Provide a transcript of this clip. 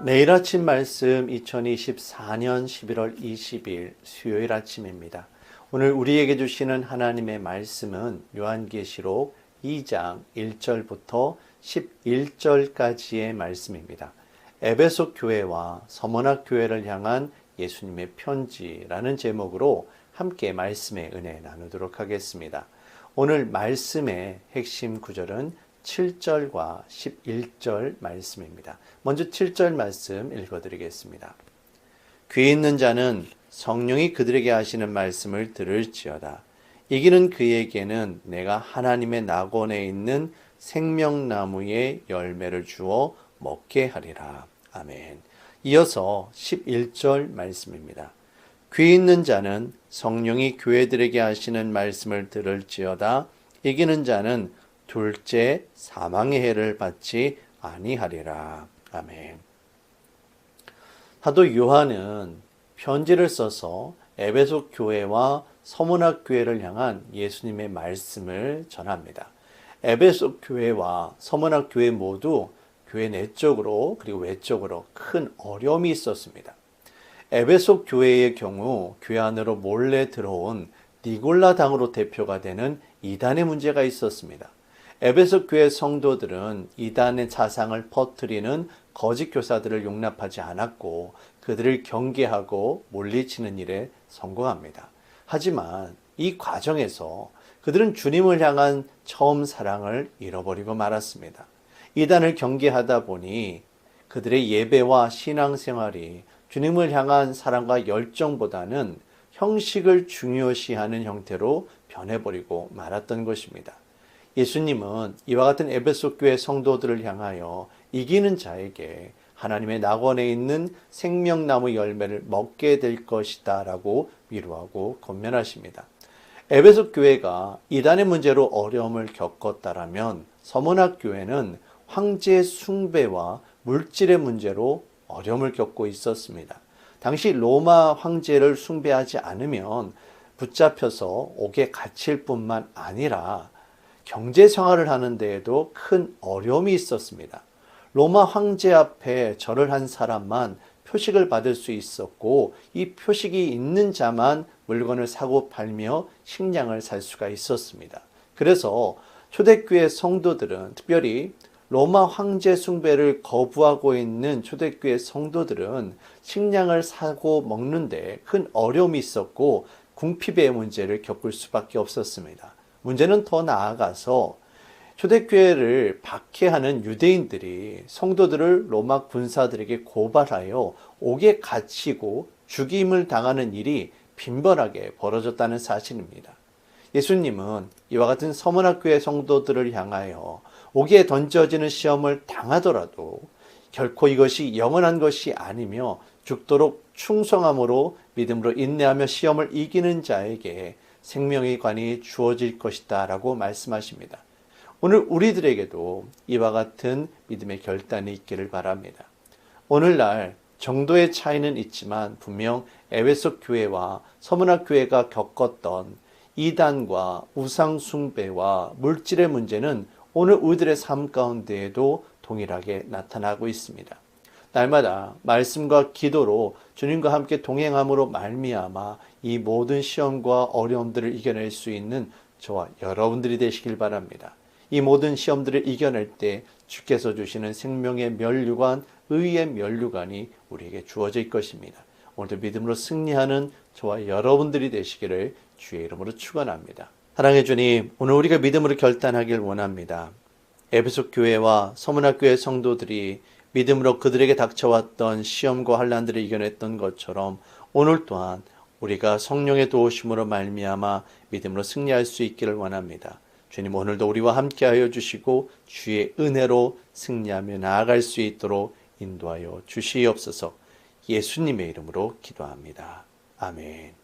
내일 아침 말씀 2024년 11월 20일 수요일 아침입니다. 오늘 우리에게 주시는 하나님의 말씀은 요한계시록 2장 1절부터 11절까지의 말씀입니다. 에베소 교회와 서머나 교회를 향한 예수님의 편지라는 제목으로 함께 말씀의 은혜 나누도록 하겠습니다. 오늘 말씀의 핵심 구절은 7절과 11절 말씀입니다. 먼저 7절 말씀 읽어드리겠습니다. 귀 있는 자는 성령이 그들에게 하시는 말씀을 들을지어다. 이기는 그에게는 내가 하나님의 낙원에 있는 생명나무의 열매를 주어 먹게 하리라. 아멘. 이어서 11절 말씀입니다. 귀 있는 자는 성령이 교회들에게 하시는 말씀을 들을지어다. 이기는 자는 둘째 사망의 해를 받지 아니하리라. 아멘. 사도 요한은 편지를 써서 에베소 교회와 서머나 교회를 향한 예수님의 말씀을 전합니다. 에베소 교회와 서머나 교회 모두 교회 내적으로 그리고 외적으로 큰 어려움이 있었습니다. 에베소 교회의 경우 교회 안으로 몰래 들어온 니골라 당으로 대표가 되는 이단의 문제가 있었습니다. 에베소 교회 성도들은 이단의 사상을 퍼뜨리는 거짓 교사들을 용납하지 않았고 그들을 경계하고 물리치는 일에 성공합니다. 하지만 이 과정에서 그들은 주님을 향한 처음 사랑을 잃어버리고 말았습니다. 이단을 경계하다 보니 그들의 예배와 신앙생활이 주님을 향한 사랑과 열정보다는 형식을 중요시하는 형태로 변해버리고 말았던 것입니다. 예수님은 이와 같은 에베소 교회 성도들을 향하여 이기는 자에게 하나님의 낙원에 있는 생명나무 열매를 먹게 될 것이다 라고 위로하고 권면하십니다. 에베소 교회가 이단의 문제로 어려움을 겪었다라면 서머나 교회는 황제 숭배와 물질의 문제로 어려움을 겪고 있었습니다. 당시 로마 황제를 숭배하지 않으면 붙잡혀서 옥에 갇힐 뿐만 아니라 경제 생활을 하는 데에도 큰 어려움이 있었습니다. 로마 황제 앞에 절을 한 사람만 표식을 받을 수 있었고 이 표식이 있는 자만 물건을 사고 팔며 식량을 살 수가 있었습니다. 그래서 초대교회 성도들은 특별히 로마 황제 숭배를 거부하고 있는 초대교회 성도들은 식량을 사고 먹는데 큰 어려움이 있었고 궁핍의 문제를 겪을 수밖에 없었습니다. 문제는 더 나아가서 초대교회를 박해하는 유대인들이 성도들을 로마 군사들에게 고발하여 옥에 갇히고 죽임을 당하는 일이 빈번하게 벌어졌다는 사실입니다. 예수님은 이와 같은 서머나 교회 성도들을 향하여 옥에 던져지는 시험을 당하더라도 결코 이것이 영원한 것이 아니며 죽도록 충성함으로 믿음으로 인내하며 시험을 이기는 자에게 생명의 관이 주어질 것이다 라고 말씀하십니다. 오늘 우리들에게도 이와 같은 믿음의 결단이 있기를 바랍니다. 오늘날 정도의 차이는 있지만 분명 에베소 교회와 서머나 교회가 겪었던 이단과 우상 숭배와 물질의 문제는 오늘 우리들의 삶 가운데에도 동일하게 나타나고 있습니다. 날마다 말씀과 기도로 주님과 함께 동행함으로 말미암아 이 모든 시험과 어려움들을 이겨낼 수 있는 저와 여러분들이 되시길 바랍니다. 이 모든 시험들을 이겨낼 때 주께서 주시는 생명의 면류관, 의의 면류관이 우리에게 주어질 것입니다. 오늘도 믿음으로 승리하는 저와 여러분들이 되시기를 주의 이름으로 축원합니다. 사랑해 주님, 오늘 우리가 믿음으로 결단하길 원합니다. 에베소 교회와 서머나 교회 성도들이 믿음으로 그들에게 닥쳐왔던 시험과 환난들을 이겨냈던 것처럼 오늘 또한 우리가 성령의 도우심으로 말미암아 믿음으로 승리할 수 있기를 원합니다. 주님, 오늘도 우리와 함께하여 주시고 주의 은혜로 승리하며 나아갈 수 있도록 인도하여 주시옵소서. 예수님의 이름으로 기도합니다. 아멘.